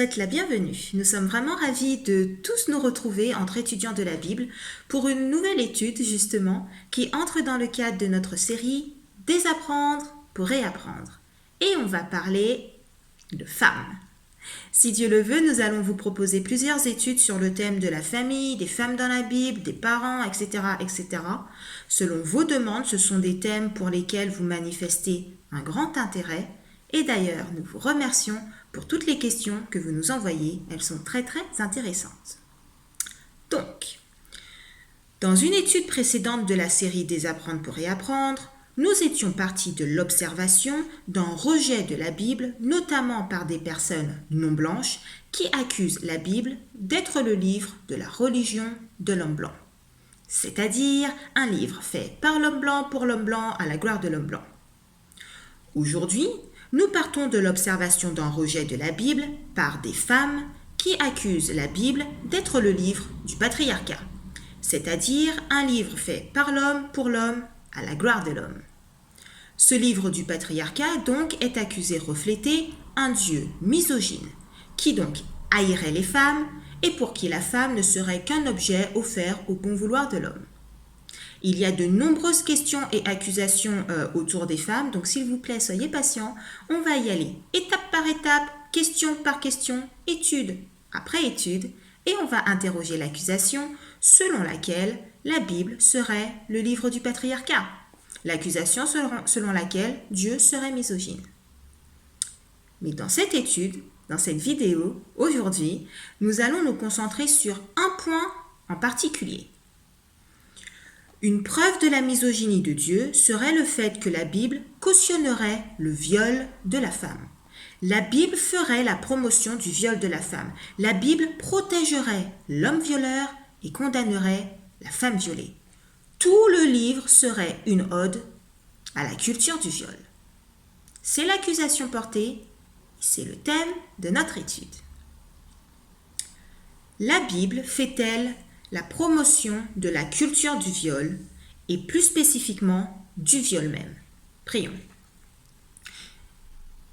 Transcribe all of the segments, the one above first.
souhaite la bienvenue. Nous sommes vraiment ravis de tous nous retrouver entre étudiants de la Bible pour une nouvelle étude justement qui entre dans le cadre de notre série Désapprendre pour réapprendre. Et on va parler de femmes. Si Dieu le veut, nous allons vous proposer plusieurs études sur le thème de la famille, des femmes dans la Bible, des parents, etc., etc. Selon vos demandes, ce sont des thèmes pour lesquels vous manifestez un grand intérêt. Et d'ailleurs, nous vous remercions pour toutes les questions que vous nous envoyez. Elles sont très très intéressantes. Donc, dans une étude précédente de la série Désapprendre pour réapprendre, nous étions partis de l'observation d'un rejet de la Bible, notamment par des personnes non blanches qui accusent la Bible d'être le livre de la religion de l'homme blanc. C'est-à-dire un livre fait par l'homme blanc pour l'homme blanc à la gloire de l'homme blanc. Aujourd'hui, nous partons de l'observation d'un rejet de la Bible par des femmes qui accusent la Bible d'être le livre du patriarcat, c'est-à-dire un livre fait par l'homme pour l'homme à la gloire de l'homme. Ce livre du patriarcat donc est accusé de refléter un Dieu misogyne qui donc haïrait les femmes et pour qui la femme ne serait qu'un objet offert au bon vouloir de l'homme. Il y a de nombreuses questions et accusations autour des femmes, donc s'il vous plaît, soyez patients. On va y aller étape par étape, question par question, étude après étude, et on va interroger l'accusation selon laquelle la Bible serait le livre du patriarcat. L'accusation selon laquelle Dieu serait misogyne. Mais dans cette étude, dans cette vidéo, aujourd'hui, nous allons nous concentrer sur un point en particulier. Une preuve de la misogynie de Dieu serait le fait que la Bible cautionnerait le viol de la femme. La Bible ferait la promotion du viol de la femme. La Bible protégerait l'homme violeur et condamnerait la femme violée. Tout le livre serait une ode à la culture du viol. C'est l'accusation portée, c'est le thème de notre étude. La Bible fait-elle la promotion de la culture du viol et plus spécifiquement du viol même? Prions.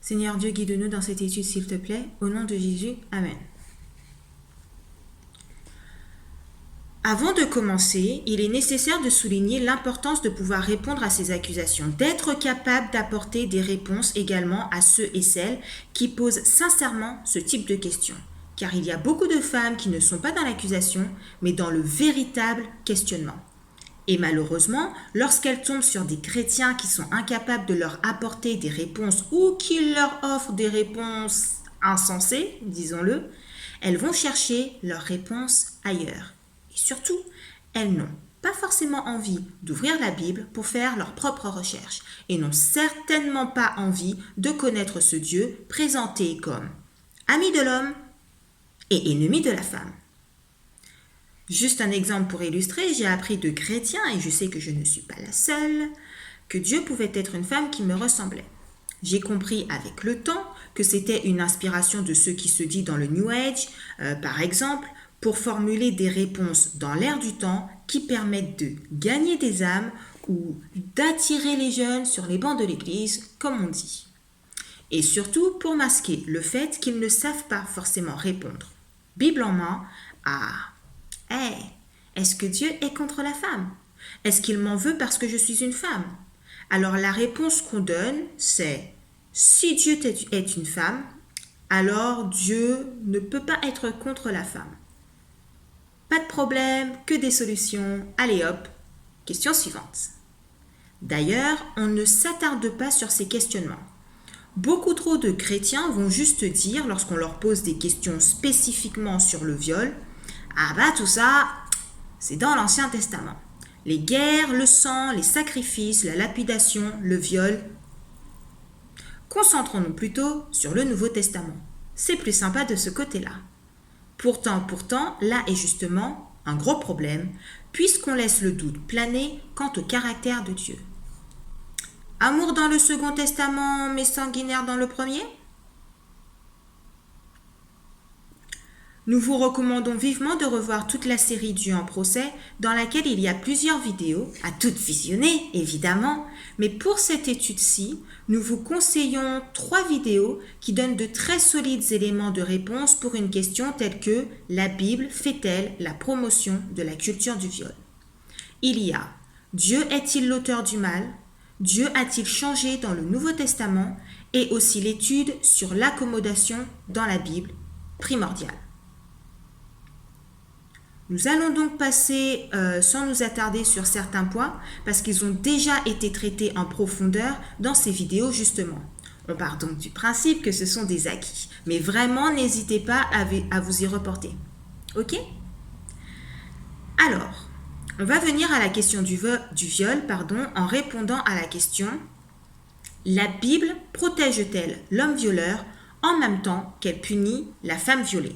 Seigneur Dieu, guide-nous dans cette étude s'il te plaît, au nom de Jésus, Amen. Avant de commencer, il est nécessaire de souligner l'importance de pouvoir répondre à ces accusations, d'être capable d'apporter des réponses également à ceux et celles qui posent sincèrement ce type de questions. Car il y a beaucoup de femmes qui ne sont pas dans l'accusation, mais dans le véritable questionnement. Et malheureusement, lorsqu'elles tombent sur des chrétiens qui sont incapables de leur apporter des réponses ou qui leur offrent des réponses insensées, disons-le, elles vont chercher leurs réponses ailleurs. Et surtout, elles n'ont pas forcément envie d'ouvrir la Bible pour faire leurs propres recherches et n'ont certainement pas envie de connaître ce Dieu présenté comme ami de l'homme et ennemi de la femme. Juste un exemple pour illustrer, j'ai appris de chrétiens, et je sais que je ne suis pas la seule, que Dieu pouvait être une femme qui me ressemblait. J'ai compris avec le temps que c'était une inspiration de ce qui se dit dans le New Age, par exemple, pour formuler des réponses dans l'air du temps qui permettent de gagner des âmes ou d'attirer les jeunes sur les bancs de l'église, comme on dit. Et surtout pour masquer le fait qu'ils ne savent pas forcément répondre, Bible en main, à « Hey, est-ce que Dieu est contre la femme? Est-ce qu'il m'en veut parce que je suis une femme ?» Alors la réponse qu'on donne, c'est « Si Dieu est une femme, alors Dieu ne peut pas être contre la femme. » Pas de problème, que des solutions. Allez hop, question suivante. D'ailleurs, on ne s'attarde pas sur ces questionnements. Beaucoup trop de chrétiens vont juste dire, lorsqu'on leur pose des questions spécifiquement sur le viol, « Ah bah tout ça, c'est dans l'Ancien Testament. Les guerres, le sang, les sacrifices, la lapidation, le viol. Concentrons-nous plutôt sur le Nouveau Testament. C'est plus sympa de ce côté-là. » Pourtant, là est justement un gros problème, puisqu'on laisse le doute planer quant au caractère de Dieu. Amour dans le Second Testament, mais sanguinaire dans le premier? Nous vous recommandons vivement de revoir toute la série Dieu en procès, dans laquelle il y a plusieurs vidéos, à toutes visionner évidemment, mais pour cette étude-ci, nous vous conseillons 3 vidéos qui donnent de très solides éléments de réponse pour une question telle que la Bible fait-elle la promotion de la culture du viol? Il y a Dieu est-il l'auteur du mal? Dieu a-t-il changé dans le Nouveau Testament? Et aussi l'étude sur l'accommodation dans la Bible, primordiale. Nous allons donc passer sans nous attarder sur certains points parce qu'ils ont déjà été traités en profondeur dans ces vidéos justement. On part donc du principe que ce sont des acquis, mais vraiment n'hésitez pas à vous y reporter. Ok? Alors, on va venir à la question du viol en répondant à la question « La Bible protège-t-elle l'homme violeur en même temps qu'elle punit la femme violée ?»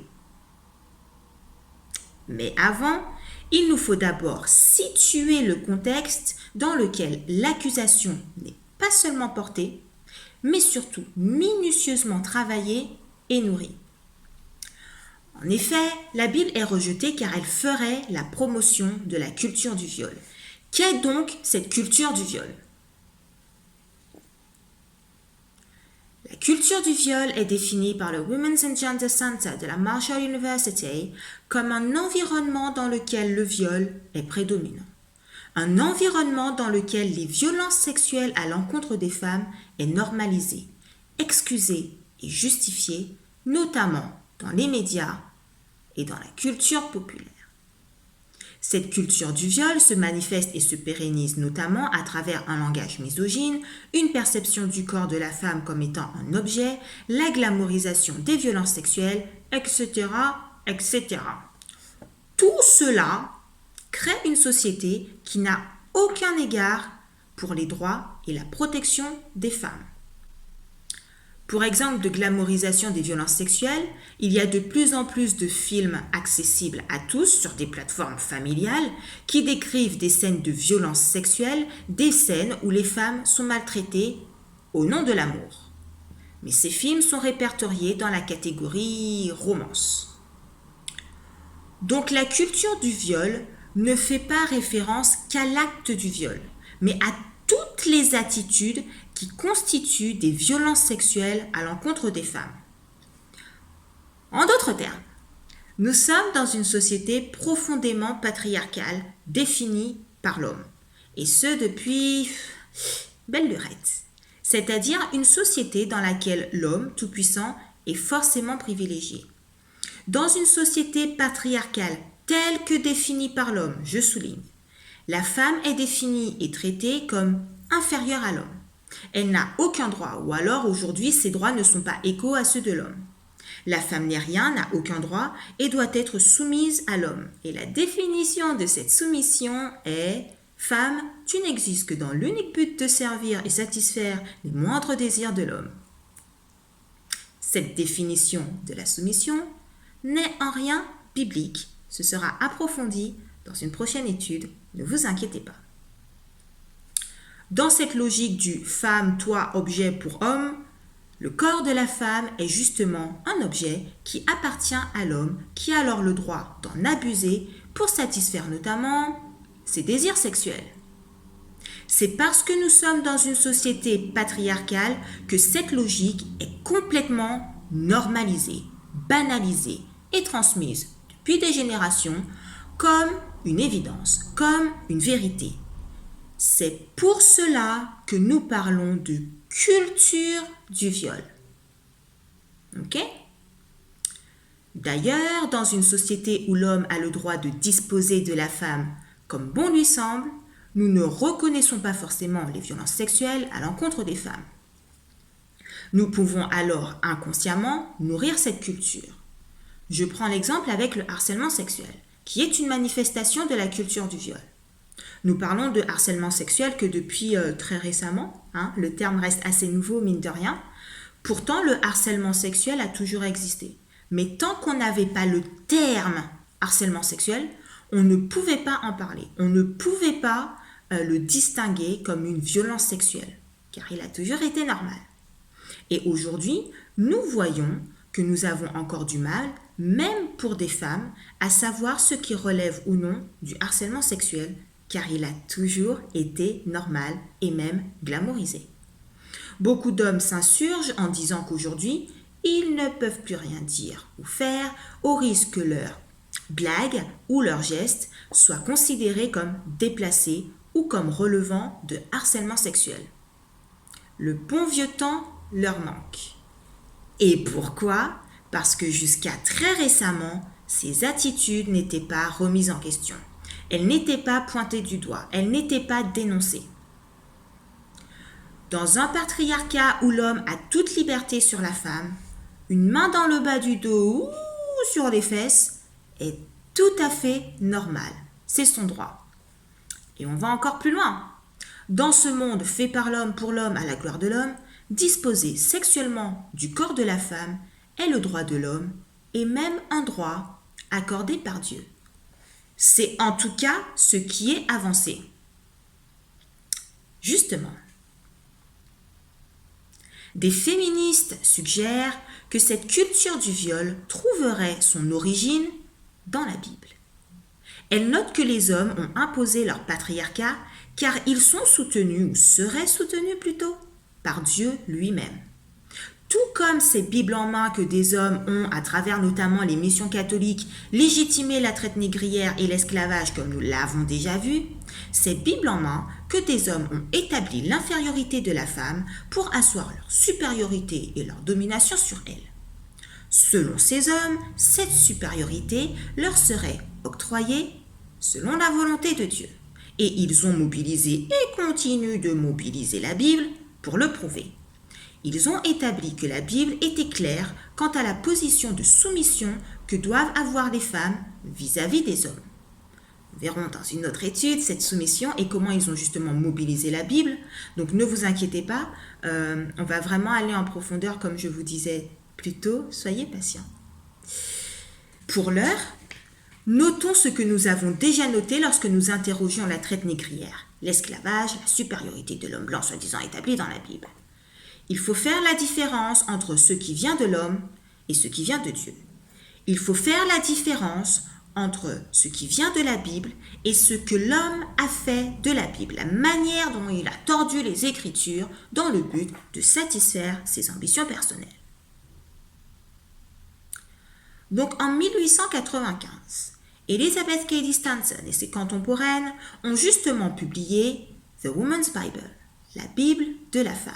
Mais avant, il nous faut d'abord situer le contexte dans lequel l'accusation n'est pas seulement portée, mais surtout minutieusement travaillée et nourrie. En effet, la Bible est rejetée car elle ferait la promotion de la culture du viol. Qu'est donc cette culture du viol? La culture du viol est définie par le Women's and Gender Center de la Marshall University comme un environnement dans lequel le viol est prédominant. Un environnement dans lequel les violences sexuelles à l'encontre des femmes est normalisée, excusée et justifiée, notamment dans les médias et dans la culture populaire. Cette culture du viol se manifeste et se pérennise notamment à travers un langage misogyne, une perception du corps de la femme comme étant un objet, la glamourisation des violences sexuelles, etc., etc. Tout cela crée une société qui n'a aucun égard pour les droits et la protection des femmes. Pour exemple de glamourisation des violences sexuelles, il y a de plus en plus de films accessibles à tous sur des plateformes familiales qui décrivent des scènes de violences sexuelles, des scènes où les femmes sont maltraitées au nom de l'amour. Mais ces films sont répertoriés dans la catégorie romance. Donc la culture du viol ne fait pas référence qu'à l'acte du viol, mais à toutes les attitudes qui constituent des violences sexuelles à l'encontre des femmes. En d'autres termes, nous sommes dans une société profondément patriarcale définie par l'homme, et ce depuis belle lurette, c'est-à-dire une société dans laquelle l'homme tout-puissant est forcément privilégié. Dans une société patriarcale telle que définie par l'homme, je souligne, la femme est définie et traitée comme inférieure à l'homme. Elle n'a aucun droit, ou alors aujourd'hui ses droits ne sont pas égaux à ceux de l'homme. La femme n'est rien, n'a aucun droit et doit être soumise à l'homme. Et la définition de cette soumission est « Femme, tu n'existes que dans l'unique but de servir et satisfaire les moindres désirs de l'homme. » Cette définition de la soumission n'est en rien biblique. Ce sera approfondi dans une prochaine étude, ne vous inquiétez pas. Dans cette logique du « femme, toi, objet pour homme », le corps de la femme est justement un objet qui appartient à l'homme qui a alors le droit d'en abuser pour satisfaire notamment ses désirs sexuels. C'est parce que nous sommes dans une société patriarcale que cette logique est complètement normalisée, banalisée et transmise depuis des générations comme une évidence, comme une vérité. C'est pour cela que nous parlons de culture du viol. Ok? D'ailleurs, dans une société où l'homme a le droit de disposer de la femme comme bon lui semble, nous ne reconnaissons pas forcément les violences sexuelles à l'encontre des femmes. Nous pouvons alors inconsciemment nourrir cette culture. Je prends l'exemple avec le harcèlement sexuel, qui est une manifestation de la culture du viol. Nous parlons de harcèlement sexuel que depuis très récemment, le terme reste assez nouveau mine de rien. Pourtant, le harcèlement sexuel a toujours existé. Mais tant qu'on n'avait pas le terme harcèlement sexuel, on ne pouvait pas en parler. On ne pouvait pas le distinguer comme une violence sexuelle, car il a toujours été normal. Et aujourd'hui, nous voyons que nous avons encore du mal, même pour des femmes, à savoir ce qui relève ou non du harcèlement sexuel, car il a toujours été normal et même glamourisé. Beaucoup d'hommes s'insurgent en disant qu'aujourd'hui, ils ne peuvent plus rien dire ou faire au risque que leurs blagues ou leurs gestes soient considérés comme déplacés ou comme relevant de harcèlement sexuel. Le bon vieux temps leur manque. Et pourquoi ? Parce que jusqu'à très récemment, ces attitudes n'étaient pas remises en question. Elles n'étaient pas pointées du doigt, elles n'étaient pas dénoncées. Dans un patriarcat où l'homme a toute liberté sur la femme, une main dans le bas du dos ou sur les fesses est tout à fait normale. C'est son droit. Et on va encore plus loin. Dans ce monde fait par l'homme pour l'homme à la gloire de l'homme, disposer sexuellement du corps de la femme est le droit de l'homme et même un droit accordé par Dieu. C'est en tout cas ce qui est avancé. Justement, des féministes suggèrent que cette culture du viol trouverait son origine dans la Bible. Elles notent que les hommes ont imposé leur patriarcat car ils sont soutenus, ou seraient soutenus plutôt, par Dieu lui-même. Tout comme ces Bibles en main que des hommes ont, à travers notamment les missions catholiques, légitimé la traite négrière et l'esclavage comme nous l'avons déjà vu, ces Bibles en main que des hommes ont établi l'infériorité de la femme pour asseoir leur supériorité et leur domination sur elle. Selon ces hommes, cette supériorité leur serait octroyée selon la volonté de Dieu. Et ils ont mobilisé et continuent de mobiliser la Bible pour le prouver. Ils ont établi que la Bible était claire quant à la position de soumission que doivent avoir les femmes vis-à-vis des hommes. Nous verrons dans une autre étude cette soumission et comment ils ont justement mobilisé la Bible. Donc ne vous inquiétez pas, on va vraiment aller en profondeur comme je vous disais plus tôt, soyez patients. Pour l'heure, notons ce que nous avons déjà noté lorsque nous interrogions la traite négrière, l'esclavage, la supériorité de l'homme blanc soi-disant établie dans la Bible. Il faut faire la différence entre ce qui vient de l'homme et ce qui vient de Dieu. Il faut faire la différence entre ce qui vient de la Bible et ce que l'homme a fait de la Bible, la manière dont il a tordu les Écritures dans le but de satisfaire ses ambitions personnelles. Donc en 1895, Elizabeth Cady Stanton et ses contemporaines ont justement publié The Woman's Bible, la Bible de la femme.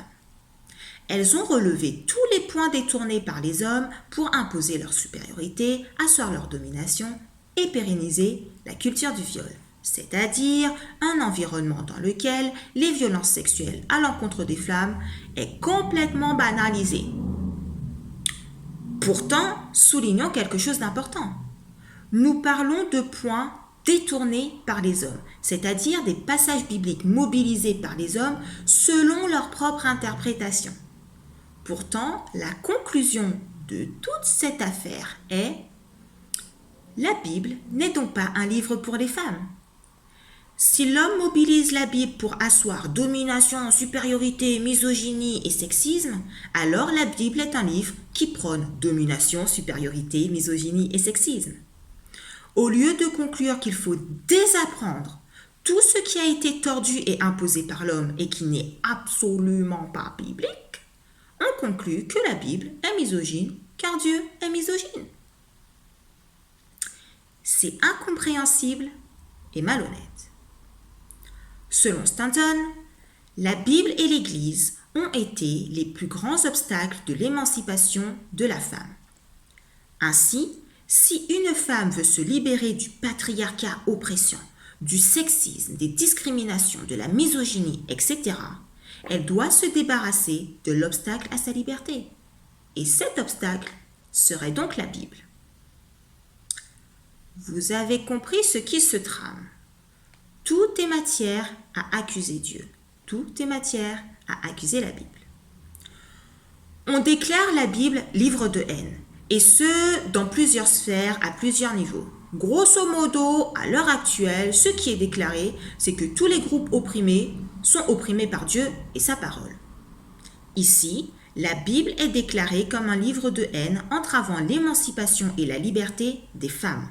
Elles ont relevé tous les points détournés par les hommes pour imposer leur supériorité, asseoir leur domination et pérenniser la culture du viol, c'est-à-dire un environnement dans lequel les violences sexuelles à l'encontre des femmes est complètement banalisé. Pourtant, soulignons quelque chose d'important. Nous parlons de points détournés par les hommes, c'est-à-dire des passages bibliques mobilisés par les hommes selon leur propre interprétation. Pourtant, la conclusion de toute cette affaire est « La Bible n'est donc pas un livre pour les femmes. Si l'homme mobilise la Bible pour asseoir domination, supériorité, misogynie et sexisme, alors la Bible est un livre qui prône domination, supériorité, misogynie et sexisme. Au lieu de conclure qu'il faut désapprendre tout ce qui a été tordu et imposé par l'homme et qui n'est absolument pas biblique, on conclut que la Bible est misogyne car Dieu est misogyne. C'est incompréhensible et malhonnête. Selon Stanton, la Bible et l'Église ont été les plus grands obstacles de l'émancipation de la femme. Ainsi, si une femme veut se libérer du patriarcat oppressant, du sexisme, des discriminations, de la misogynie, etc., elle doit se débarrasser de l'obstacle à sa liberté. Et cet obstacle serait donc la Bible. Vous avez compris ce qui se trame. Tout est matière à accuser Dieu. Tout est matière à accuser la Bible. On déclare la Bible livre de haine, et ce, dans plusieurs sphères, à plusieurs niveaux. Grosso modo, à l'heure actuelle, ce qui est déclaré, c'est que tous les groupes opprimés sont opprimés par Dieu et sa parole. Ici, La Bible est déclarée comme un livre de haine entravant l'émancipation et la liberté des femmes.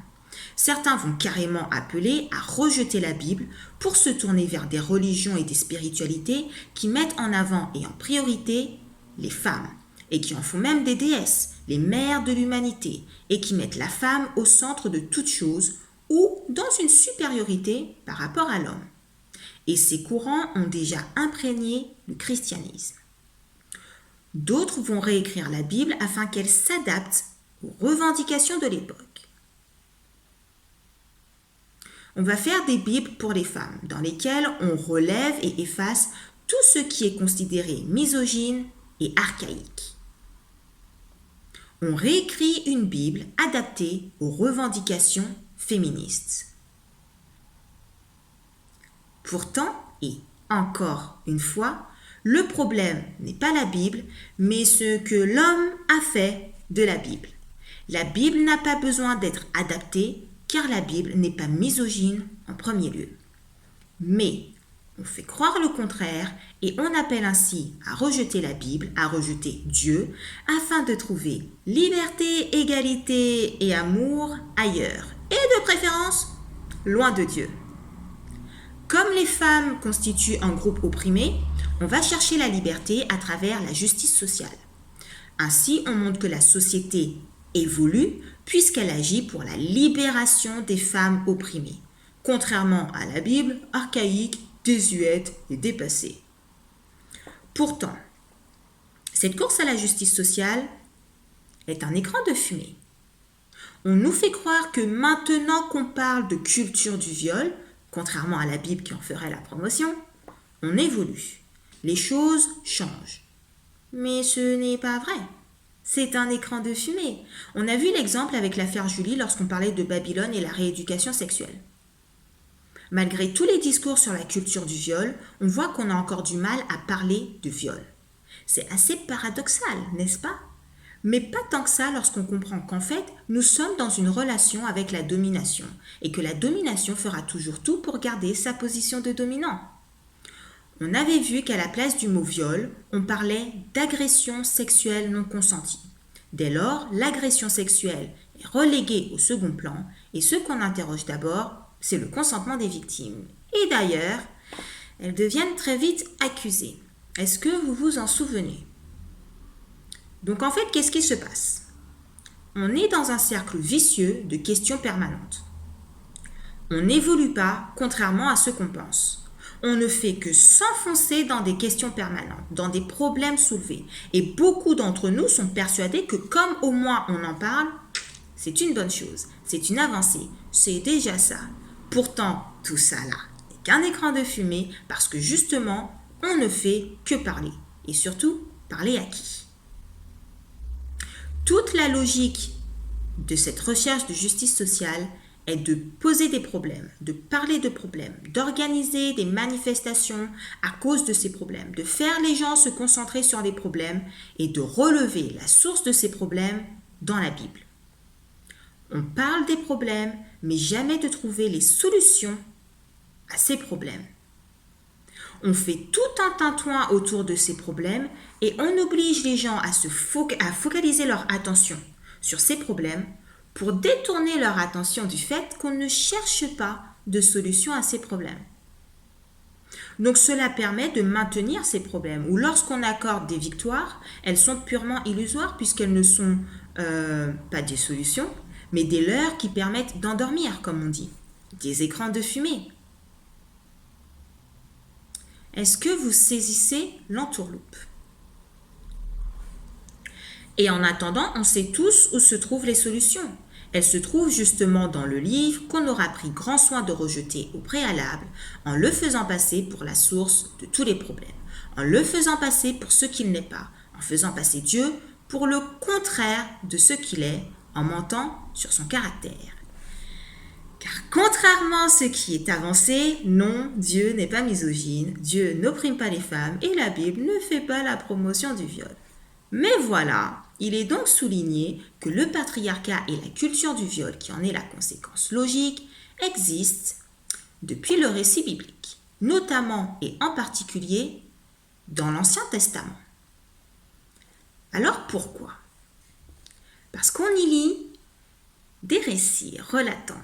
Certains vont carrément appeler à rejeter la Bible pour se tourner vers des religions et des spiritualités qui mettent en avant et en priorité les femmes, et qui en font même des déesses, les mères de l'humanité, et qui mettent la femme au centre de toute chose ou dans une supériorité par rapport à l'homme. Et ces courants ont déjà imprégné le christianisme. D'autres vont réécrire la Bible afin qu'elle s'adapte aux revendications de l'époque. On va faire des Bibles pour les femmes, dans lesquelles on relève et efface tout ce qui est considéré misogyne et archaïque. On réécrit une Bible adaptée aux revendications féministes. Pourtant, et encore une fois, le problème n'est pas la Bible, mais ce que l'homme a fait de la Bible. La Bible n'a pas besoin d'être adaptée, car la Bible n'est pas misogyne en premier lieu. Mais on fait croire le contraire et on appelle ainsi à rejeter la Bible, à rejeter Dieu, afin de trouver liberté, égalité et amour ailleurs, et de préférence loin de Dieu. Comme les femmes constituent un groupe opprimé, on va chercher la liberté à travers la justice sociale. Ainsi, on montre que la société évolue puisqu'elle agit pour la libération des femmes opprimées, contrairement à la Bible archaïque, désuète et dépassée. Pourtant, cette course à la justice sociale est un écran de fumée. On nous fait croire que maintenant qu'on parle de culture du viol, contrairement à la Bible qui en ferait la promotion, on évolue. Les choses changent. Mais ce n'est pas vrai. C'est un écran de fumée. On a vu l'exemple avec l'affaire Julie lorsqu'on parlait de Babylone et la rééducation sexuelle. Malgré tous les discours sur la culture du viol, on voit qu'on a encore du mal à parler de viol. C'est assez paradoxal, n'est-ce pas? Mais pas tant que ça lorsqu'on comprend qu'en fait, nous sommes dans une relation avec la domination et que la domination fera toujours tout pour garder sa position de dominant. On avait vu qu'à la place du mot viol, on parlait d'agression sexuelle non consentie. Dès lors, l'agression sexuelle est reléguée au second plan et ce qu'on interroge d'abord, c'est le consentement des victimes. Et d'ailleurs, elles deviennent très vite accusées. Est-ce que vous vous en souvenez? Donc en fait, qu'est-ce qui se passe? On est dans un cercle vicieux de questions permanentes. On n'évolue pas, contrairement à ce qu'on pense. On ne fait que s'enfoncer dans des questions permanentes, dans des problèmes soulevés. Et beaucoup d'entre nous sont persuadés que comme au moins on en parle, c'est une bonne chose, c'est une avancée, c'est déjà ça. Pourtant, tout ça là n'est qu'un écran de fumée parce que justement, on ne fait que parler. Et surtout, parler à qui? Toute la logique de cette recherche de justice sociale est de poser des problèmes, de parler de problèmes, d'organiser des manifestations à cause de ces problèmes, de faire les gens se concentrer sur les problèmes et de relever la source de ces problèmes dans la Bible. On parle des problèmes, mais jamais de trouver les solutions à ces problèmes. On fait tout un tintouin autour de ces problèmes et on oblige les gens à focaliser leur attention sur ces problèmes pour détourner leur attention du fait qu'on ne cherche pas de solution à ces problèmes. Donc cela permet de maintenir ces problèmes, ou lorsqu'on accorde des victoires, elles sont purement illusoires puisqu'elles ne sont pas des solutions, mais des leurres qui permettent d'endormir, comme on dit, des écrans de fumée. Est-ce que vous saisissez l'entourloupe? Et en attendant, on sait tous où se trouvent les solutions. Elles se trouvent justement dans le livre qu'on aura pris grand soin de rejeter au préalable en le faisant passer pour la source de tous les problèmes, en le faisant passer pour ce qu'il n'est pas, en faisant passer Dieu pour le contraire de ce qu'il est, en mentant sur son caractère. Car contrairement à ce qui est avancé, non, Dieu n'est pas misogyne, Dieu n'opprime pas les femmes et la Bible ne fait pas la promotion du viol. Mais voilà, il est donc souligné que le patriarcat et la culture du viol, qui en est la conséquence logique, existent depuis le récit biblique, notamment et en particulier dans l'Ancien Testament. Alors pourquoi? Parce qu'on y lit des récits relatant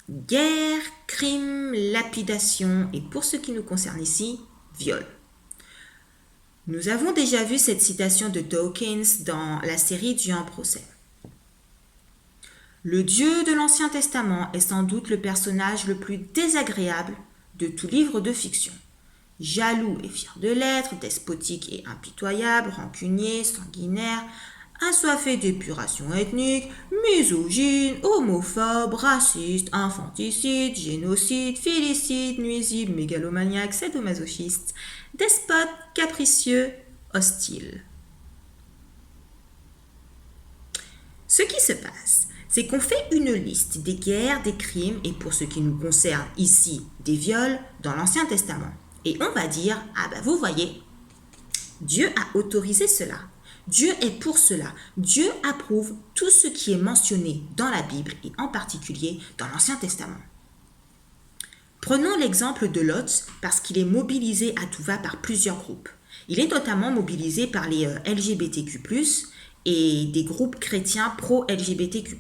guerre, crimes, lapidation et pour ce qui nous concerne ici, viol. Nous avons déjà vu cette citation de Dawkins dans la série Dieu en procès. Le Dieu de l'Ancien Testament est sans doute le personnage le plus désagréable de tout livre de fiction. Jaloux et fier de l'être, despotique et impitoyable, rancunier, sanguinaire, assoiffé d'épuration ethnique, misogyne, homophobe, raciste, infanticide, génocide, filicide, nuisible, mégalomaniaque, sadomasochiste, despote, capricieux, hostile. Ce qui se passe, c'est qu'on fait une liste des guerres, des crimes et pour ce qui nous concerne ici, des viols dans l'Ancien Testament. Et on va dire, ah ben vous voyez, Dieu a autorisé cela. Dieu est pour cela. Dieu approuve tout ce qui est mentionné dans la Bible et en particulier dans l'Ancien Testament. Prenons l'exemple de Lot parce qu'il est mobilisé à tout va par plusieurs groupes. Il est notamment mobilisé par les LGBTQ+, et des groupes chrétiens pro-LGBTQ+.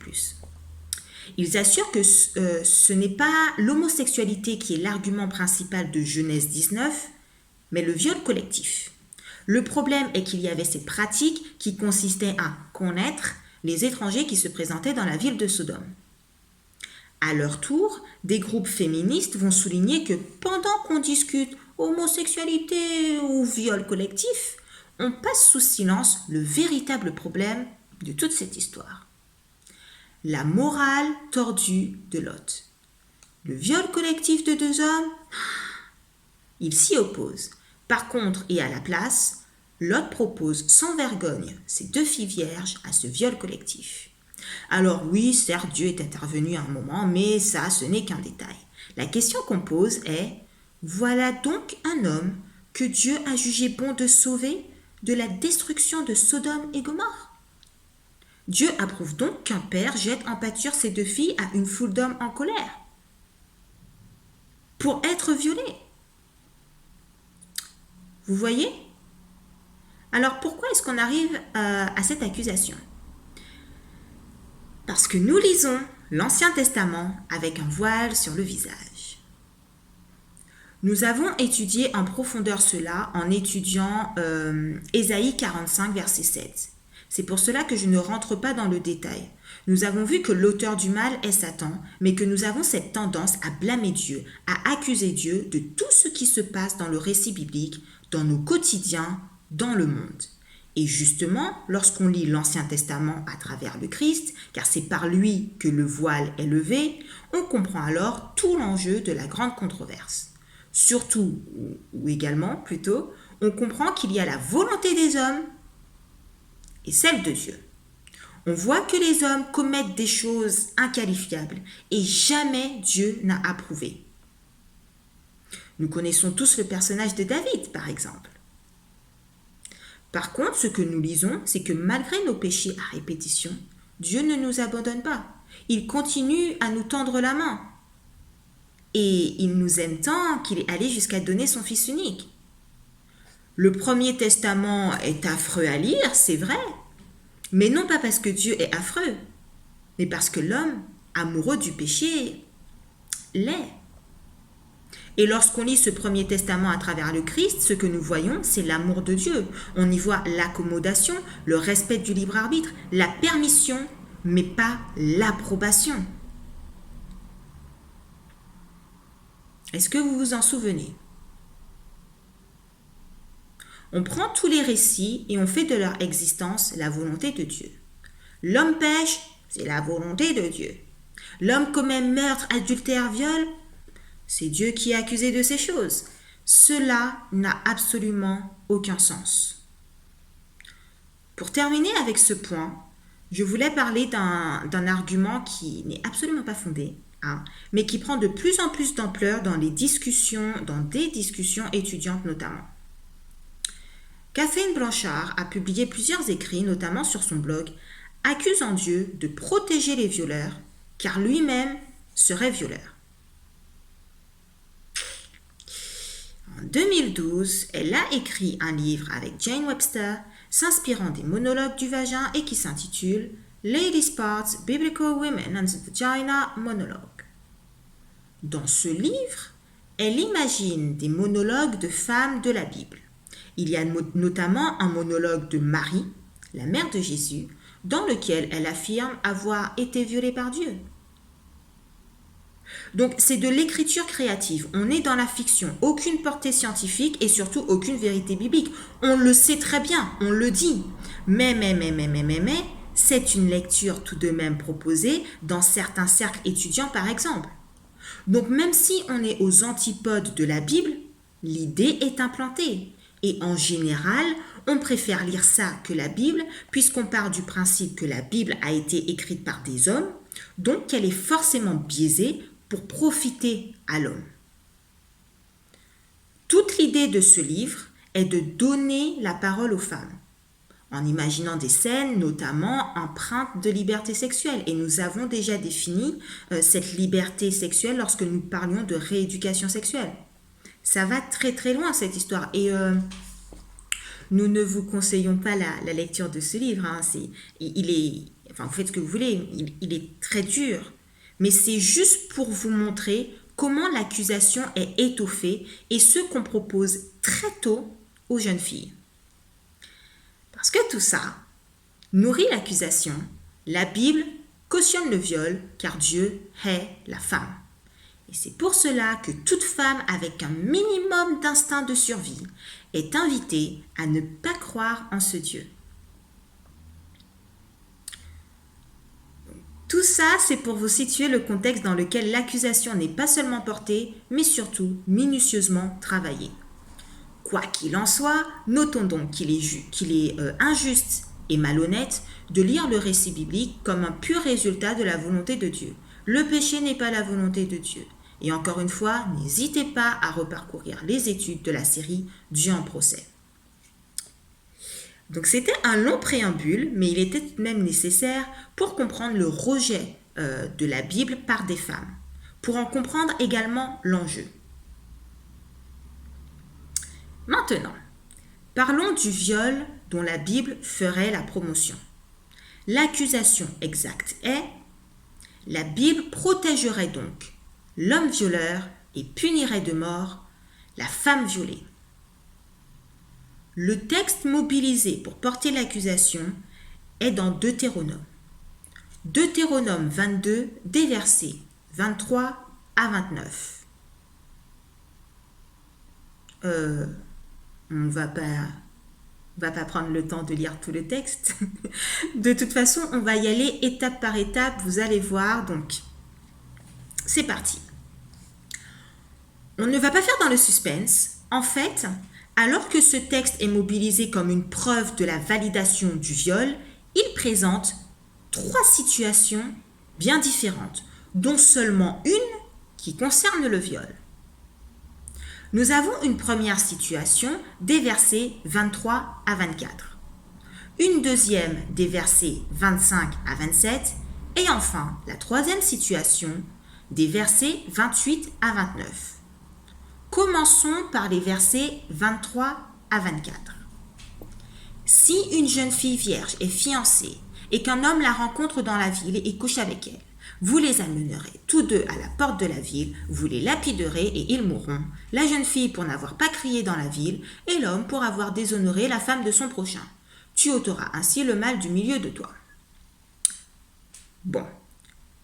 Ils assurent que ce n'est pas l'homosexualité qui est l'argument principal de Genèse 19, mais le viol collectif. Le problème est qu'il y avait ces pratiques qui consistaient à connaître les étrangers qui se présentaient dans la ville de Sodome. À leur tour, des groupes féministes vont souligner que pendant qu'on discute homosexualité ou viol collectif, on passe sous silence le véritable problème de toute cette histoire. La morale tordue de Lot. Le viol collectif de 2 hommes, il s'y oppose. Par contre, et à la place, Lot propose sans vergogne ses 2 filles vierges à ce viol collectif. Alors oui, certes, Dieu est intervenu à un moment, mais ça, ce n'est qu'un détail. La question qu'on pose est, voilà donc un homme que Dieu a jugé bon de sauver de la destruction de Sodome et Gomorrhe. Dieu approuve donc qu'un père jette en pâture ses 2 filles à une foule d'hommes en colère pour être violées. Vous voyez? Alors pourquoi est-ce qu'on arrive à cette accusation? Parce que nous lisons l'Ancien Testament avec un voile sur le visage. Nous avons étudié en profondeur cela en étudiant Ésaïe 45, verset 7. C'est pour cela que je ne rentre pas dans le détail. Nous avons vu que l'auteur du mal est Satan, mais que nous avons cette tendance à blâmer Dieu, à accuser Dieu de tout ce qui se passe dans le récit biblique, dans nos quotidiens, dans le monde. Et justement, lorsqu'on lit l'Ancien Testament à travers le Christ, car c'est par lui que le voile est levé, on comprend alors tout l'enjeu de la grande controverse. Surtout, ou également plutôt, on comprend qu'il y a la volonté des hommes et celle de Dieu. On voit que les hommes commettent des choses inqualifiables et jamais Dieu n'a approuvé. Nous connaissons tous le personnage de David, par exemple. Par contre, ce que nous lisons, c'est que malgré nos péchés à répétition, Dieu ne nous abandonne pas. Il continue à nous tendre la main. Et il nous aime tant qu'il est allé jusqu'à donner son Fils unique. Le Premier Testament est affreux à lire, c'est vrai, mais non pas parce que Dieu est affreux, mais parce que l'homme, amoureux du péché, l'est. Et lorsqu'on lit ce Premier Testament à travers le Christ, ce que nous voyons, c'est l'amour de Dieu. On y voit l'accommodation, le respect du libre arbitre, la permission, mais pas l'approbation. Est-ce que vous vous en souvenez? On prend tous les récits et on fait de leur existence la volonté de Dieu. L'homme pêche, c'est la volonté de Dieu. L'homme commet meurtre, adultère, viol, c'est Dieu qui est accusé de ces choses. Cela n'a absolument aucun sens. Pour terminer avec ce point, je voulais parler d'un argument qui n'est absolument pas fondé, mais qui prend de plus en plus d'ampleur dans des discussions étudiantes notamment. Catherine Blanchard a publié plusieurs écrits, notamment sur son blog, accusant Dieu de protéger les violeurs, car lui-même serait violeur. En 2012, elle a écrit un livre avec Jane Webster, s'inspirant des monologues du vagin et qui s'intitule Ladies' Parts, Biblical Women and the Vagina Monologue. Dans ce livre, elle imagine des monologues de femmes de la Bible. Il y a notamment un monologue de Marie, la mère de Jésus, dans lequel elle affirme avoir été violée par Dieu. Donc c'est de l'écriture créative, on est dans la fiction, aucune portée scientifique et surtout aucune vérité biblique. On le sait très bien, on le dit. Mais, c'est une lecture tout de même proposée dans certains cercles étudiants par exemple. Donc même si on est aux antipodes de la Bible, l'idée est implantée. Et en général, on préfère lire ça que la Bible, puisqu'on part du principe que la Bible a été écrite par des hommes, donc qu'elle est forcément biaisée pour profiter à l'homme. Toute l'idée de ce livre est de donner la parole aux femmes, en imaginant des scènes notamment empreintes de liberté sexuelle. Et nous avons déjà défini cette liberté sexuelle lorsque nous parlions de rééducation sexuelle. Ça va très très loin cette histoire et nous ne vous conseillons pas la lecture de ce livre. Hein. Vous faites ce que vous voulez, il est très dur. Mais c'est juste pour vous montrer comment l'accusation est étoffée et ce qu'on propose très tôt aux jeunes filles. Parce que tout ça nourrit l'accusation. La Bible cautionne le viol car Dieu hait la femme. Et c'est pour cela que toute femme avec un minimum d'instinct de survie est invitée à ne pas croire en ce Dieu. Tout ça, c'est pour vous situer le contexte dans lequel l'accusation n'est pas seulement portée, mais surtout minutieusement travaillée. Quoi qu'il en soit, notons donc qu'il est injuste et malhonnête de lire le récit biblique comme un pur résultat de la volonté de Dieu. Le péché n'est pas la volonté de Dieu. Et encore une fois, n'hésitez pas à reparcourir les études de la série Dieu en procès. Donc c'était un long préambule, mais il était tout de même nécessaire pour comprendre le rejet de la Bible par des femmes, pour en comprendre également l'enjeu. Maintenant, parlons du viol dont la Bible ferait la promotion. L'accusation exacte est « La Bible protégerait donc l'homme violeur et punirait de mort la femme violée ». Le texte mobilisé pour porter l'accusation est dans Deutéronome. Deutéronome 22, des versets 23 à 29. On va pas prendre le temps de lire tout le texte. De toute façon, on va y aller étape par étape, vous allez voir. Donc, c'est parti. On ne va pas faire dans le suspense. En fait, alors que ce texte est mobilisé comme une preuve de la validation du viol, il présente 3 situations bien différentes, dont seulement une qui concerne le viol. Nous avons une première situation des versets 23 à 24, une deuxième des versets 25 à 27 et enfin la troisième situation des versets 28 à 29. Commençons par les versets 23 à 24. Si une jeune fille vierge est fiancée et qu'un homme la rencontre dans la ville et couche avec elle, vous les amènerez tous deux à la porte de la ville, vous les lapiderez et ils mourront, la jeune fille pour n'avoir pas crié dans la ville et l'homme pour avoir déshonoré la femme de son prochain. Tu ôteras ainsi le mal du milieu de toi. Bon,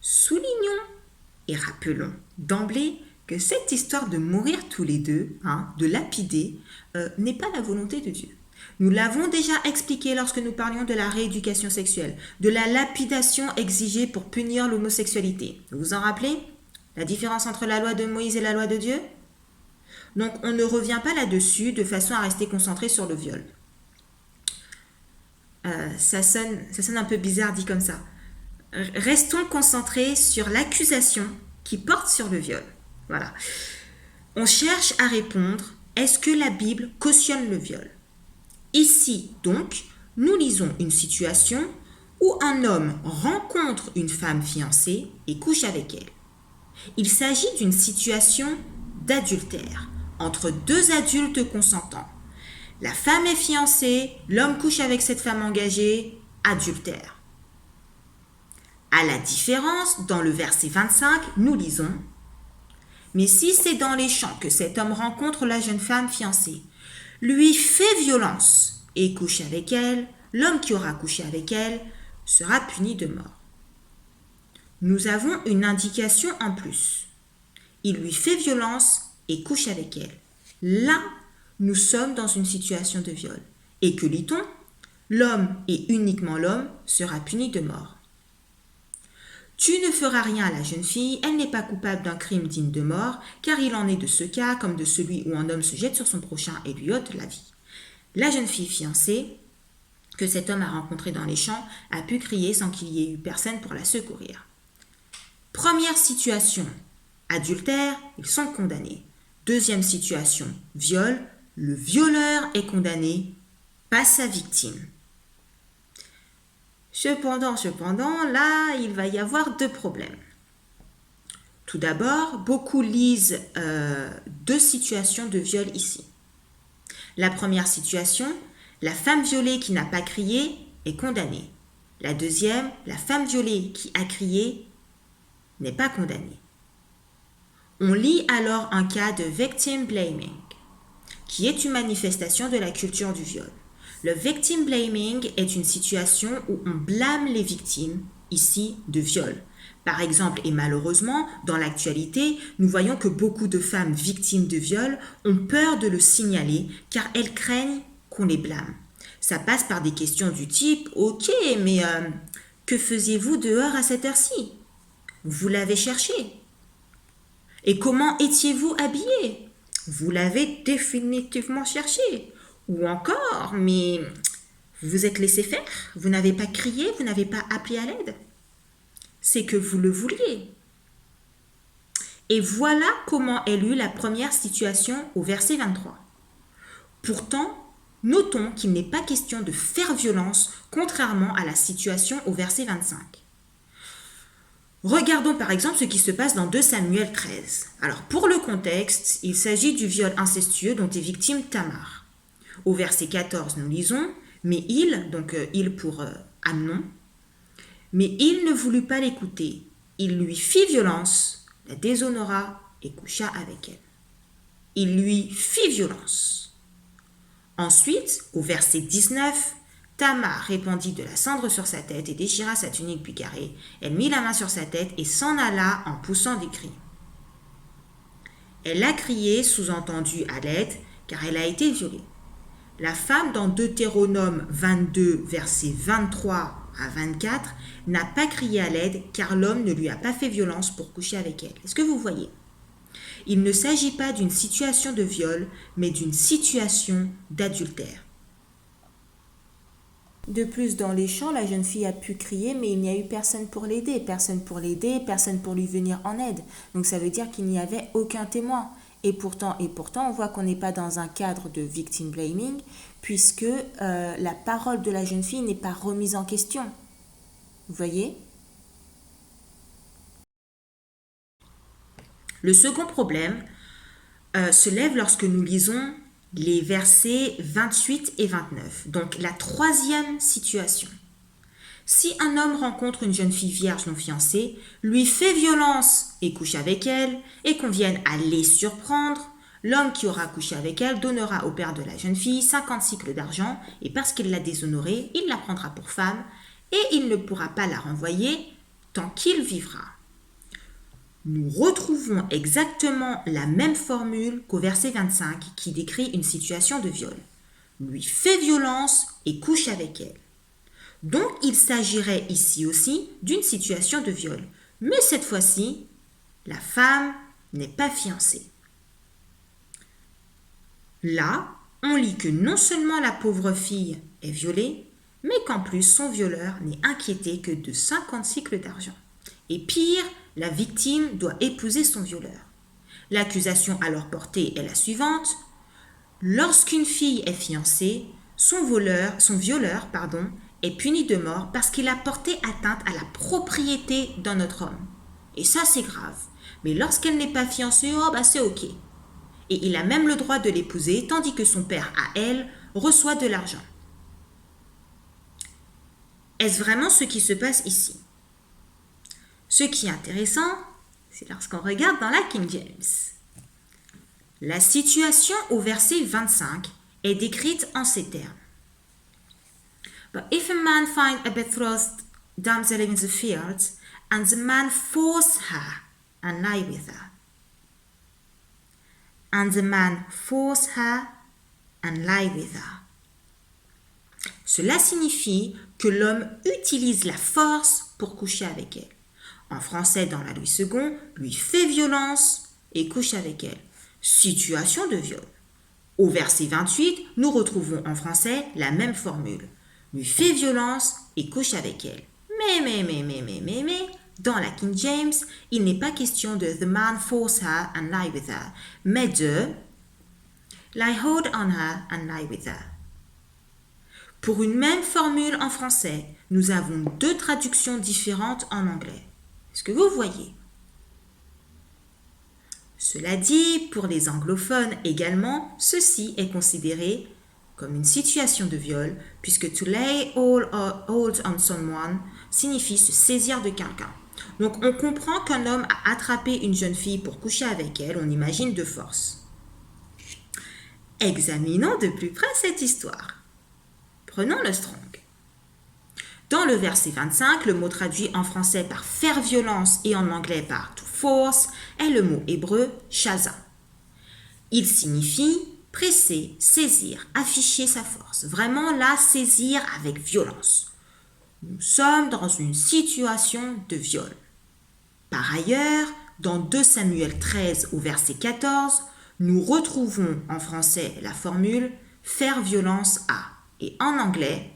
soulignons et rappelons d'emblée que cette histoire de mourir tous les deux, de lapider, n'est pas la volonté de Dieu. Nous l'avons déjà expliqué lorsque nous parlions de la rééducation sexuelle, de la lapidation exigée pour punir l'homosexualité. Vous vous en rappelez? La différence entre la loi de Moïse et la loi de Dieu? Donc on ne revient pas là-dessus de façon à rester concentré sur le viol. Ça sonne un peu bizarre dit comme ça. Restons concentrés sur l'accusation qui porte sur le viol. Voilà. On cherche à répondre, est-ce que la Bible cautionne le viol? Ici, donc, nous lisons une situation où un homme rencontre une femme fiancée et couche avec elle. Il s'agit d'une situation d'adultère entre deux adultes consentants. La femme est fiancée, l'homme couche avec cette femme engagée, adultère. À la différence, dans le verset 25, nous lisons « Mais si c'est dans les champs que cet homme rencontre la jeune femme fiancée, lui fait violence et couche avec elle, l'homme qui aura couché avec elle sera puni de mort. » Nous avons une indication en plus. Il lui fait violence et couche avec elle. Là, nous sommes dans une situation de viol. Et que lit-on ? L'homme, et uniquement l'homme, sera puni de mort. Tu ne feras rien à la jeune fille, elle n'est pas coupable d'un crime digne de mort, car il en est de ce cas comme de celui où un homme se jette sur son prochain et lui ôte la vie. La jeune fille fiancée, que cet homme a rencontrée dans les champs, a pu crier sans qu'il y ait eu personne pour la secourir. Première situation, adultère, ils sont condamnés. Deuxième situation, viol, le violeur est condamné, pas sa victime. Cependant, là, il va y avoir deux problèmes. Tout d'abord, beaucoup lisent deux situations de viol ici. La première situation, la femme violée qui n'a pas crié est condamnée. La deuxième, la femme violée qui a crié n'est pas condamnée. On lit alors un cas de victim blaming, qui est une manifestation de la culture du viol. Le victim blaming est une situation où on blâme les victimes, ici de viol. Par exemple, et malheureusement, dans l'actualité, nous voyons que beaucoup de femmes victimes de viol ont peur de le signaler car elles craignent qu'on les blâme. Ça passe par des questions du type « Ok, mais que faisiez-vous dehors à cette heure-ci ? Vous l'avez cherché. Et comment étiez-vous habillé ? Vous l'avez définitivement cherché. Ou encore, mais vous vous êtes laissé faire, vous n'avez pas crié, vous n'avez pas appelé à l'aide. C'est que vous le vouliez. » Et voilà comment est lue la première situation au verset 23. Pourtant, notons qu'il n'est pas question de faire violence, contrairement à la situation au verset 25. Regardons par exemple ce qui se passe dans 2 Samuel 13. Alors pour le contexte, il s'agit du viol incestueux dont est victime Tamar. Au verset 14, nous lisons « Mais il », donc il pour Amnon, « mais il ne voulut pas l'écouter. Il lui fit violence, la déshonora et coucha avec elle. » Il lui fit violence. Ensuite, au verset 19, Tamar répandit de la cendre sur sa tête et déchira sa tunique bigarrée. Elle mit la main sur sa tête et s'en alla en poussant des cris. Elle a crié, sous-entendu à l'aide, car elle a été violée. La femme dans Deutéronome 22, versets 23 à 24, n'a pas crié à l'aide car l'homme ne lui a pas fait violence pour coucher avec elle. Est-ce que vous voyez ? Il ne s'agit pas d'une situation de viol, mais d'une situation d'adultère. De plus, dans les champs, la jeune fille a pu crier, mais il n'y a eu personne pour l'aider, personne pour lui venir en aide. Donc ça veut dire qu'il n'y avait aucun témoin. Et pourtant, on voit qu'on n'est pas dans un cadre de victim blaming, puisque la parole de la jeune fille n'est pas remise en question. Vous voyez ? Le second problème se lève lorsque nous lisons les versets 28 et 29. Donc la troisième situation. Si un homme rencontre une jeune fille vierge non fiancée, lui fait violence et couche avec elle, et qu'on vienne à les surprendre, l'homme qui aura couché avec elle donnera au père de la jeune fille 50 cycles d'argent, et parce qu'il l'a déshonorée, il la prendra pour femme, et il ne pourra pas la renvoyer tant qu'il vivra. Nous retrouvons exactement la même formule qu'au verset 25 qui décrit une situation de viol. Lui fait violence et couche avec elle. Donc il s'agirait ici aussi d'une situation de viol. Mais cette fois-ci, la femme n'est pas fiancée. Là, on lit que non seulement la pauvre fille est violée, mais qu'en plus son violeur n'est inquiété que de 50 cycles d'argent. Et pire, la victime doit épouser son violeur. L'accusation alors portée est la suivante. Lorsqu'une fille est fiancée, son violeur, est puni de mort parce qu'il a porté atteinte à la propriété d'un autre homme. Et ça, c'est grave. Mais lorsqu'elle n'est pas fiancée, c'est ok. Et il a même le droit de l'épouser, tandis que son père, à elle, reçoit de l'argent. Est-ce vraiment ce qui se passe ici? Ce qui est intéressant, c'est lorsqu'on regarde dans la King James. La situation au verset 25 est décrite en ces termes. But if a man find a betrothed damsel in the fields, and the man force her and lie with her. And the man force her and lie with her. Cela signifie que l'homme utilise la force pour coucher avec elle. En français, dans la Louis II, lui fait violence et couche avec elle. Situation de viol. Au verset 28, nous retrouvons en français la même formule. Lui fait violence et couche avec elle. Mais, dans la King James, il n'est pas question de the man force her and lie with her, mais de lie hold on her and lie with her. Pour une même formule en français, nous avons deux traductions différentes en anglais. Est-ce que vous voyez? Cela dit, pour les anglophones également, ceci est considéré comme une situation de viol, puisque to lay hold on someone signifie se saisir de quelqu'un. Donc on comprend qu'un homme a attrapé une jeune fille pour coucher avec elle, on imagine de force. Examinons de plus près cette histoire. Prenons le Strong. Dans le verset 25, le mot traduit en français par faire violence et en anglais par to force est le mot hébreu shaza. Il signifie presser, saisir, afficher sa force, vraiment la saisir avec violence. Nous sommes dans une situation de viol. Par ailleurs, dans 2 Samuel 13 au verset 14, nous retrouvons en français la formule « faire violence à » et en anglais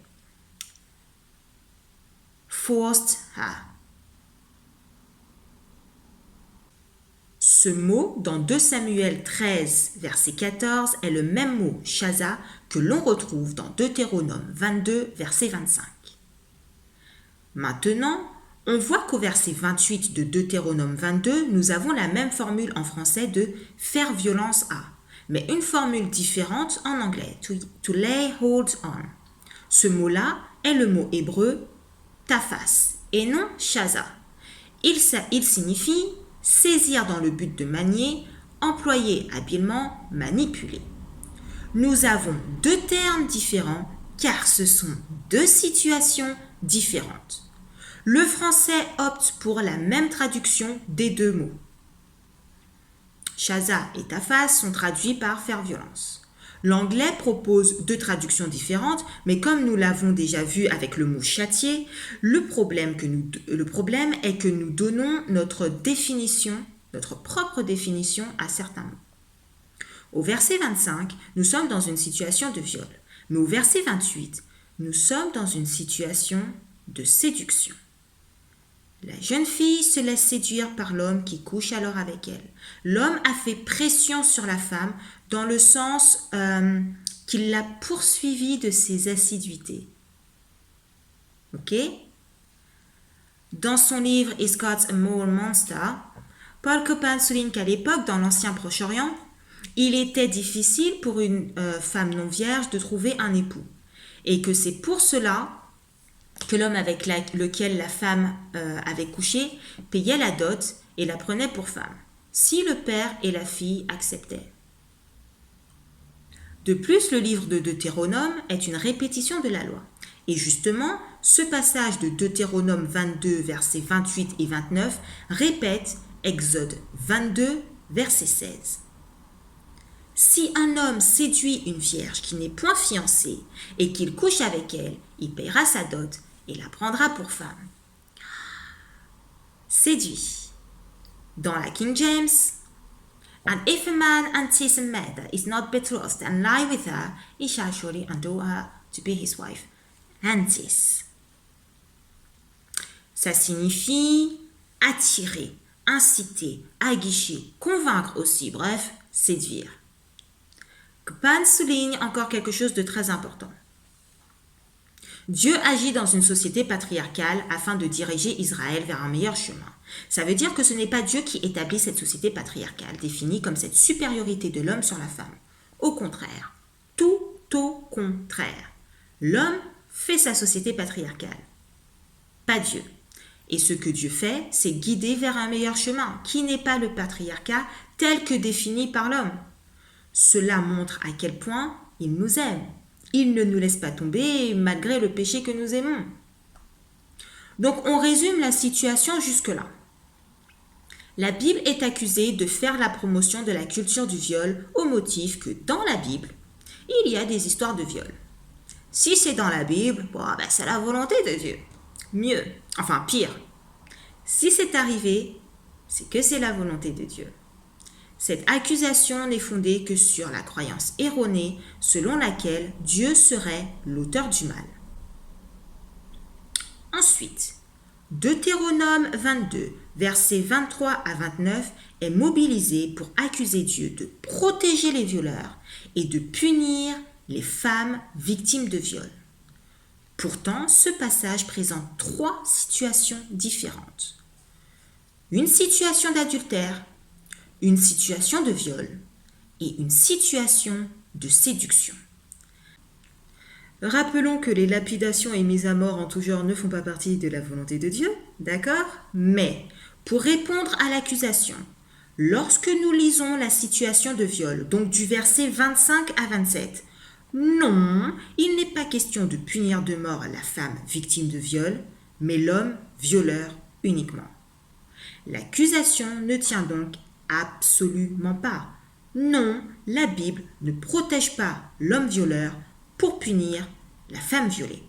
« forced her ». Ce mot, dans 2 Samuel 13, verset 14, est le même mot « shaza » que l'on retrouve dans Deutéronome 22, verset 25. Maintenant, on voit qu'au verset 28 de Deutéronome 22, nous avons la même formule en français de « faire violence à », mais une formule différente en anglais, to lay hold on. Ce mot-là est le mot hébreu « tafas » et non « shaza ». Il signifie « saisir dans le but de manier », employer habilement, manipuler. Nous avons deux termes différents car ce sont deux situations différentes. Le français opte pour la même traduction des deux mots. Shaza et tafas sont traduits par faire violence. L'anglais propose deux traductions différentes, mais comme nous l'avons déjà vu avec le mot châtier, le problème est que nous donnons notre propre définition à certains mots. Au verset 25, nous sommes dans une situation de viol, mais au verset 28, nous sommes dans une situation de séduction. La jeune fille se laisse séduire par l'homme qui couche alors avec elle. L'homme a fait pression sur la femme dans le sens qu'il l'a poursuivie de ses assiduités. Ok? Dans son livre Is God a Moral Monster, Paul Copan souligne qu'à l'époque, dans l'ancien Proche-Orient, il était difficile pour une femme non vierge de trouver un époux. Et que c'est pour cela que l'homme avec lequel la femme avait couché payait la dot et la prenait pour femme, si le père et la fille acceptaient. De plus, le livre de Deutéronome est une répétition de la loi. Et justement, ce passage de Deutéronome 22, versets 28 et 29 répète Exode 22, verset 16. Si un homme séduit une vierge qui n'est point fiancée et qu'il couche avec elle, il paiera sa dot et la prendra pour femme. Séduit. Dans la King James, and if a man unsees a maid that is not betrothed and lie with her, he shall surely undo her to be his wife. Unsees. Ça signifie attirer, inciter, aguicher, convaincre aussi, bref, séduire. Copan souligne encore quelque chose de très important. Dieu agit dans une société patriarcale afin de diriger Israël vers un meilleur chemin. Ça veut dire que ce n'est pas Dieu qui établit cette société patriarcale, définie comme cette supériorité de l'homme sur la femme. Au contraire, tout contraire. L'homme fait sa société patriarcale, pas Dieu. Et ce que Dieu fait, c'est guider vers un meilleur chemin, qui n'est pas le patriarcat tel que défini par l'homme. Cela montre à quel point il nous aime. Il ne nous laisse pas tomber malgré le péché que nous aimons. Donc on résume la situation jusque-là. La Bible est accusée de faire la promotion de la culture du viol au motif que dans la Bible, il y a des histoires de viol. Si c'est dans la Bible, c'est la volonté de Dieu. Mieux, enfin pire. Si c'est arrivé, c'est que c'est la volonté de Dieu. Cette accusation n'est fondée que sur la croyance erronée selon laquelle Dieu serait l'auteur du mal. Ensuite, Deutéronome 22, versets 23 à 29 est mobilisé pour accuser Dieu de protéger les violeurs et de punir les femmes victimes de viol. Pourtant, ce passage présente 3 situations différentes. Une situation d'adultère, une situation de viol et une situation de séduction. Rappelons que les lapidations et mises à mort en tout genre ne font pas partie de la volonté de Dieu, d'accord? Mais, pour répondre à l'accusation, lorsque nous lisons la situation de viol, donc du verset 25 à 27, non, il n'est pas question de punir de mort la femme victime de viol, mais l'homme violeur uniquement. L'accusation ne tient donc absolument pas. Non, la Bible ne protège pas l'homme violeur pour punir la femme violée.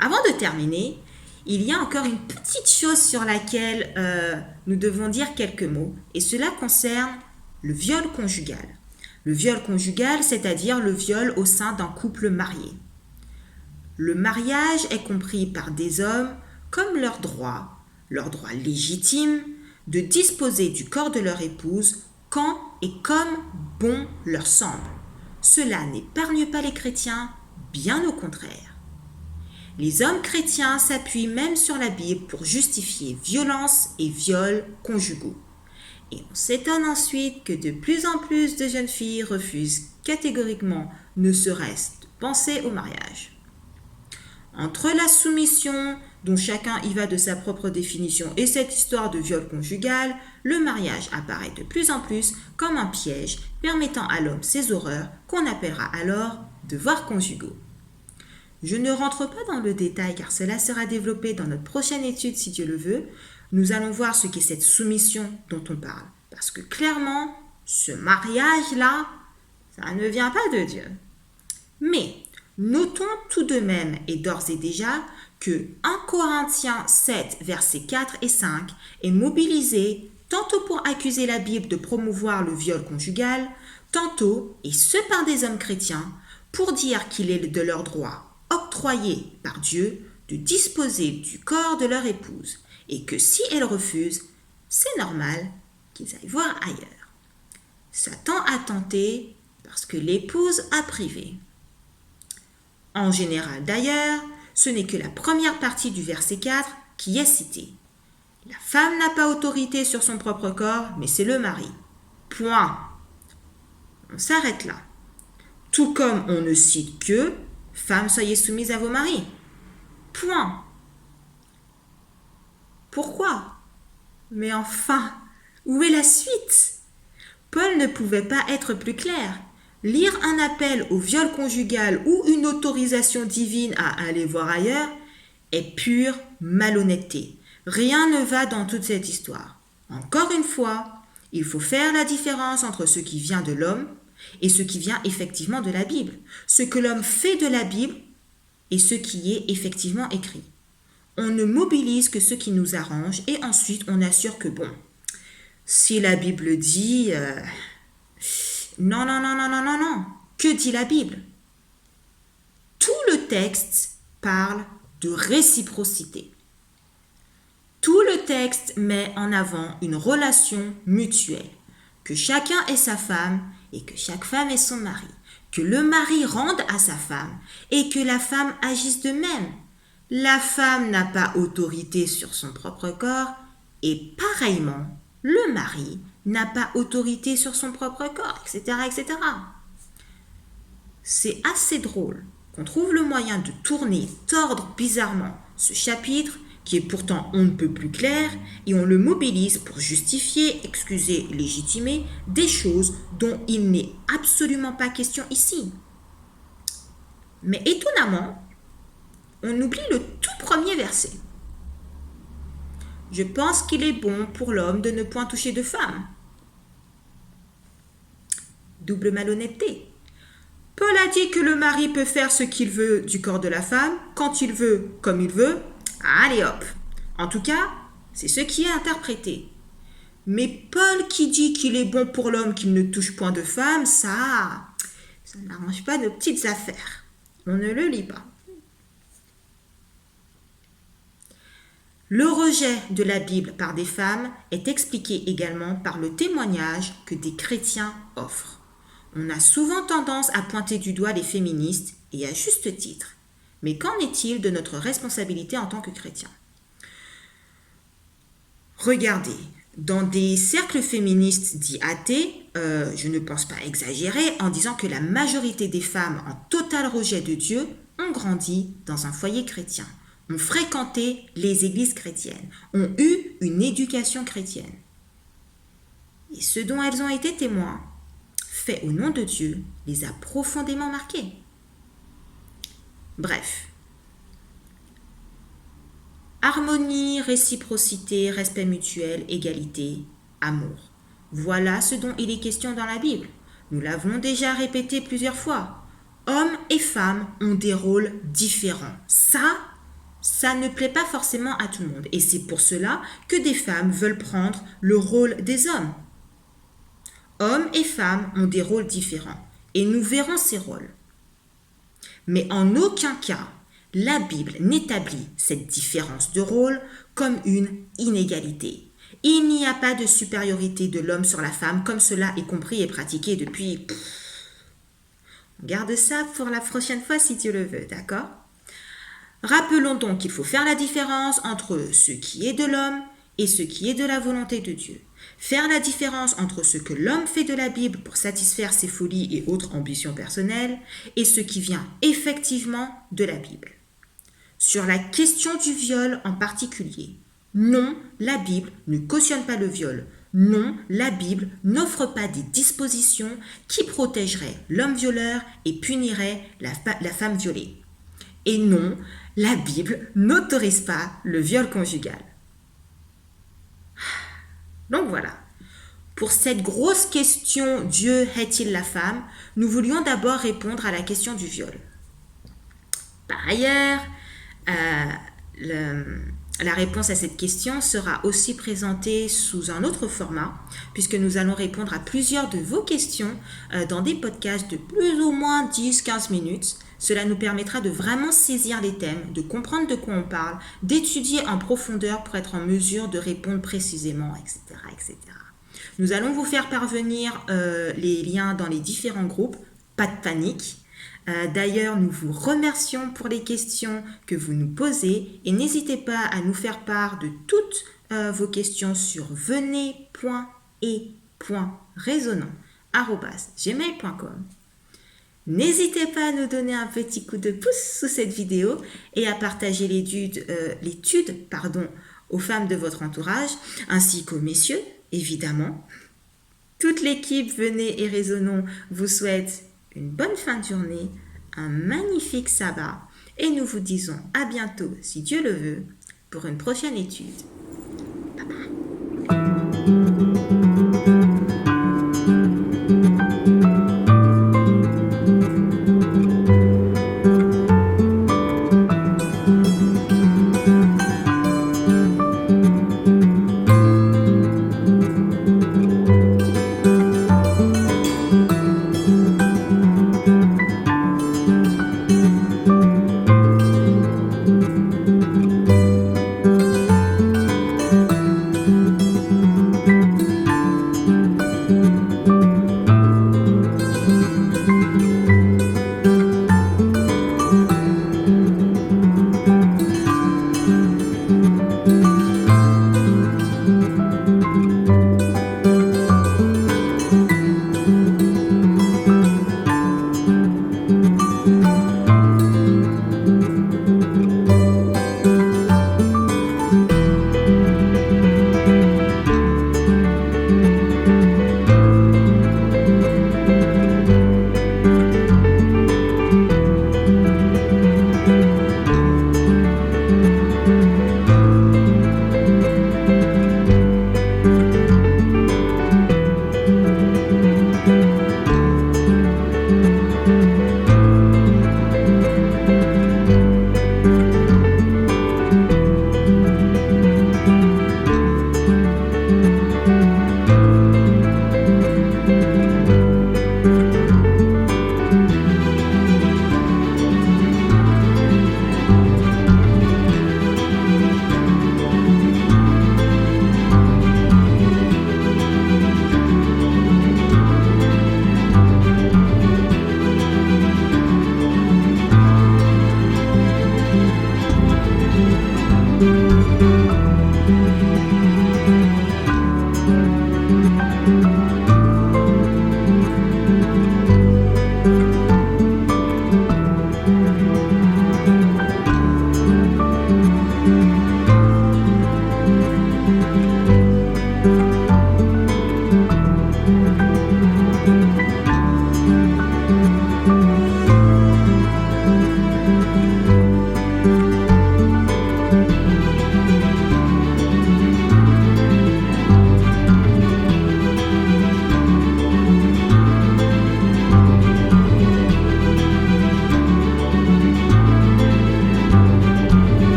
Avant de terminer, il y a encore une petite chose sur laquelle nous devons dire quelques mots, et cela concerne le viol conjugal. Le viol conjugal, c'est-à-dire le viol au sein d'un couple marié. Le mariage est compris par des hommes comme leur droit légitime de disposer du corps de leur épouse quand et comme bon leur semble. Cela n'épargne pas les chrétiens, bien au contraire. Les hommes chrétiens s'appuient même sur la Bible pour justifier violences et viols conjugaux. Et on s'étonne ensuite que de plus en plus de jeunes filles refusent catégoriquement ne serait-ce de penser au mariage. Entre la soumission, dont chacun y va de sa propre définition, et cette histoire de viol conjugal, le mariage apparaît de plus en plus comme un piège permettant à l'homme ses horreurs qu'on appellera alors devoirs conjugaux. Je ne rentre pas dans le détail car cela sera développé dans notre prochaine étude si Dieu le veut. Nous allons voir ce qu'est cette soumission dont on parle. Parce que clairement, ce mariage-là, ça ne vient pas de Dieu. Mais notons tout de même et d'ores et déjà que 1 Corinthiens 7, versets 4 et 5 est mobilisé tantôt pour accuser la Bible de promouvoir le viol conjugal, tantôt, et ce par des hommes chrétiens, pour dire qu'il est de leur droit octroyé par Dieu de disposer du corps de leur épouse et que si elle refuse, c'est normal qu'ils aillent voir ailleurs. Satan a tenté parce que l'épouse a privé. En général d'ailleurs, ce n'est que la première partie du verset 4 qui est citée. La femme n'a pas autorité sur son propre corps, mais c'est le mari. Point. On s'arrête là. Tout comme on ne cite que « Femmes, soyez soumises à vos maris ». Point. Pourquoi? Mais enfin, où est la suite? Paul ne pouvait pas être plus clair. Lire un appel au viol conjugal ou une autorisation divine à aller voir ailleurs est pure malhonnêteté. Rien ne va dans toute cette histoire. Encore une fois, il faut faire la différence entre ce qui vient de l'homme et ce qui vient effectivement de la Bible. Ce que l'homme fait de la Bible et ce qui est effectivement écrit. On ne mobilise que ce qui nous arrange et ensuite on assure que bon, si la Bible dit... Non. Que dit la Bible? Tout le texte parle de réciprocité. Tout le texte met en avant une relation mutuelle, que chacun est sa femme et que chaque femme est son mari, que le mari rende à sa femme et que la femme agisse de même. La femme n'a pas autorité sur son propre corps et pareillement, le mari n'a pas autorité sur son propre corps, etc., etc. C'est assez drôle qu'on trouve le moyen de tourner, tordre bizarrement ce chapitre qui est pourtant on ne peut plus clair et on le mobilise pour justifier, excuser, légitimer des choses dont il n'est absolument pas question ici. Mais étonnamment, on oublie le tout premier verset. Je pense qu'il est bon pour l'homme de ne point toucher de femme. Double malhonnêteté. Paul a dit que le mari peut faire ce qu'il veut du corps de la femme, quand il veut, comme il veut. Allez hop. En tout cas, c'est ce qui est interprété. Mais Paul qui dit qu'il est bon pour l'homme qu'il ne touche point de femme, ça n'arrange pas nos petites affaires. On ne le lit pas. Le rejet de la Bible par des femmes est expliqué également par le témoignage que des chrétiens offrent. On a souvent tendance à pointer du doigt les féministes, et à juste titre. Mais qu'en est-il de notre responsabilité en tant que chrétiens ? Regardez, dans des cercles féministes dits athées, je ne pense pas exagérer en disant que la majorité des femmes en total rejet de Dieu ont grandi dans un foyer chrétien, ont fréquenté les églises chrétiennes, ont eu une éducation chrétienne. Et ce dont elles ont été témoins, fait au nom de Dieu, les a profondément marquées. Bref. Harmonie, réciprocité, respect mutuel, égalité, amour. Voilà ce dont il est question dans la Bible. Nous l'avons déjà répété plusieurs fois. Hommes et femmes ont des rôles différents. Ça ne plaît pas forcément à tout le monde. Et c'est pour cela que des femmes veulent prendre le rôle des hommes. Hommes et femmes ont des rôles différents. Et nous verrons ces rôles. Mais en aucun cas, la Bible n'établit cette différence de rôle comme une inégalité. Il n'y a pas de supériorité de l'homme sur la femme comme cela est compris et pratiqué depuis... On garde ça pour la prochaine fois si Dieu le veut, d'accord ? Rappelons donc qu'il faut faire la différence entre ce qui est de l'homme et ce qui est de la volonté de Dieu. Faire la différence entre ce que l'homme fait de la Bible pour satisfaire ses folies et autres ambitions personnelles et ce qui vient effectivement de la Bible. Sur la question du viol en particulier, non, la Bible ne cautionne pas le viol. Non, la Bible n'offre pas des dispositions qui protégeraient l'homme violeur et puniraient la femme violée. Et non, la Bible n'autorise pas le viol conjugal. Donc voilà. Pour cette grosse question « Dieu hait-il la femme ?», nous voulions d'abord répondre à la question du viol. Par ailleurs, la réponse à cette question sera aussi présentée sous un autre format, puisque nous allons répondre à plusieurs de vos questions dans des podcasts de plus ou moins 10-15 minutes. Cela nous permettra de vraiment saisir les thèmes, de comprendre de quoi on parle, d'étudier en profondeur pour être en mesure de répondre précisément, etc. etc. Nous allons vous faire parvenir les liens dans les différents groupes, pas de panique. D'ailleurs, nous vous remercions pour les questions que vous nous posez et n'hésitez pas à nous faire part de toutes vos questions sur venez.et.raisonnant@gmail.com. N'hésitez pas à nous donner un petit coup de pouce sous cette vidéo et à partager l'étude aux femmes de votre entourage ainsi qu'aux messieurs, évidemment. Toute l'équipe Venez et Raisonnons vous souhaite une bonne fin de journée, un magnifique sabbat et nous vous disons à bientôt, si Dieu le veut, pour une prochaine étude.